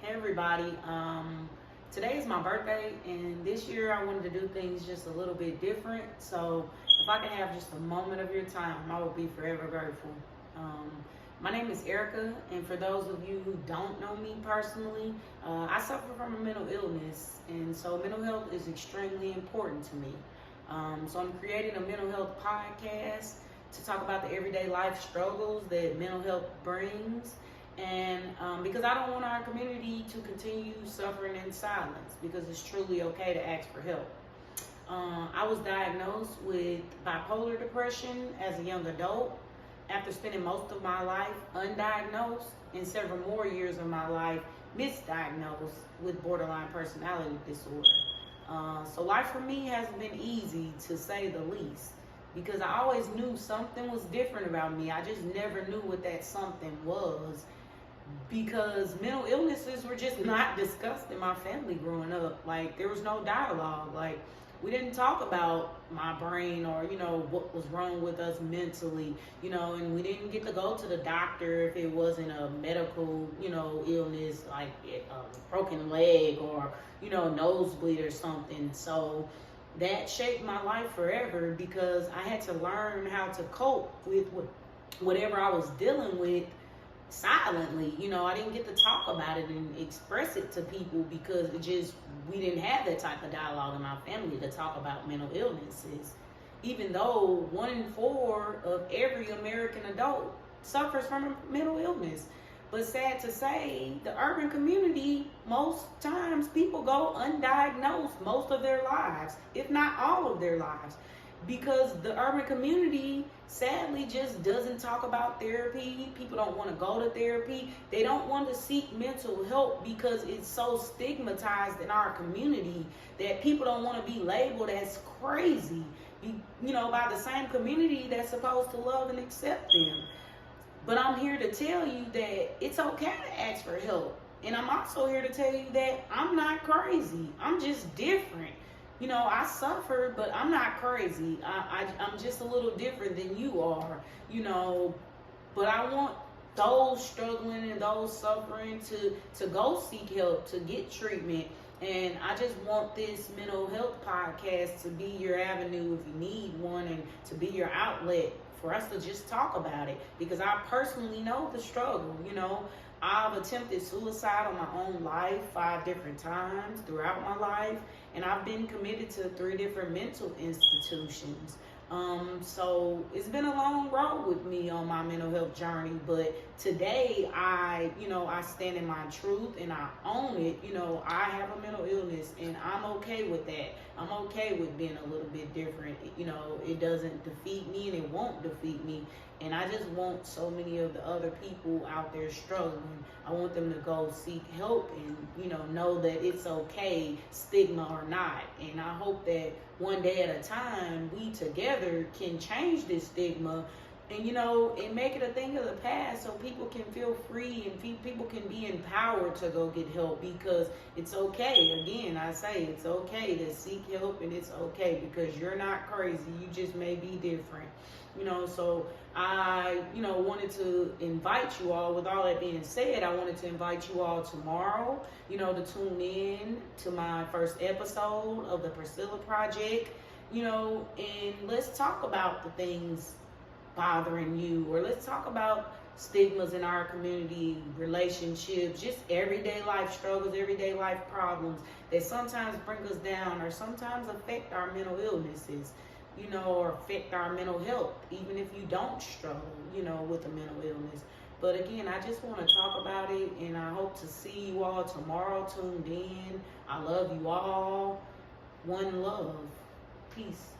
Hey everybody, today is my birthday and this year I wanted to do things just a little bit different. So if I can have just a moment of your time, I would be forever grateful. Um, my name is Erica, and for those of you who don't know me personally, I suffer from a mental illness, and so mental health is extremely important to me. So I'm creating a mental health podcast to talk about the everyday life struggles that mental health brings. And because I don't want our community to continue suffering in silence, because it's truly okay to ask for help. I was diagnosed with bipolar depression as a young adult after spending most of my life undiagnosed and several more years of my life misdiagnosed with borderline personality disorder. So life for me hasn't been easy, to say the least, because I always knew something was different about me. I just never knew what that something was, because mental illnesses were just not discussed in my family growing up. Like, there was no dialogue. Like, we didn't talk about my brain or, what was wrong with us mentally, and we didn't get to go to the doctor if it wasn't a medical, illness like a broken leg or, nosebleed or something. So that shaped my life forever, because I had to learn how to cope with whatever I was dealing with silently. I didn't get to talk about it and express it to people, because we didn't have that type of dialogue in my family to talk about mental illnesses, even though 1 in 4 of every American adult suffers from a mental illness. But sad to say, the urban community, most times people go undiagnosed most of their lives, if not all of their lives, because the urban community sadly just doesn't talk about therapy. People don't want to go to therapy. They don't want to seek mental help because it's so stigmatized in our community that people don't want to be labeled as crazy, by the same community that's supposed to love and accept them. But I'm here to tell you that it's okay to ask for help. And I'm also here to tell you that I'm not crazy. I'm just different. I suffer, but I'm not crazy. I'm just a little different than you are, but I want those struggling and those suffering to go seek help, to get treatment. And I just want this mental health podcast to be your avenue if you need one, and to be your outlet for us to just talk about it, because I personally know the struggle. I've attempted suicide on my own life 5 different times throughout my life, and I've been committed to 3 different mental institutions. So it's been a long road with me on my mental health journey, but today I stand in my truth and I own it. I have a mental illness and I'm okay with that. I'm okay with being a little bit different. It doesn't defeat me and it won't defeat me. And I just want so many of the other people out there struggling, I want them to go seek help and, know that it's okay, stigma or not. And I hope that one day at a time, we together can change this stigma and, and make it a thing of the past, so people can feel free and people can be empowered to go get help, because it's okay. Again, I say it's okay to seek help, and it's okay because you're not crazy. You just may be different. So I, wanted to invite you all. With all that being said, I wanted to invite you all tomorrow, to tune in to my first episode of the Priscilla Project, and let's talk about the things bothering you, or let's talk about stigmas in our community, relationships, just everyday life struggles, everyday life problems that sometimes bring us down or sometimes affect our mental illnesses, or affect our mental health, even if you don't struggle, with a mental illness. But again, I just want to talk about it, and I hope to see you all tomorrow tuned in. I love you all. One love. Peace.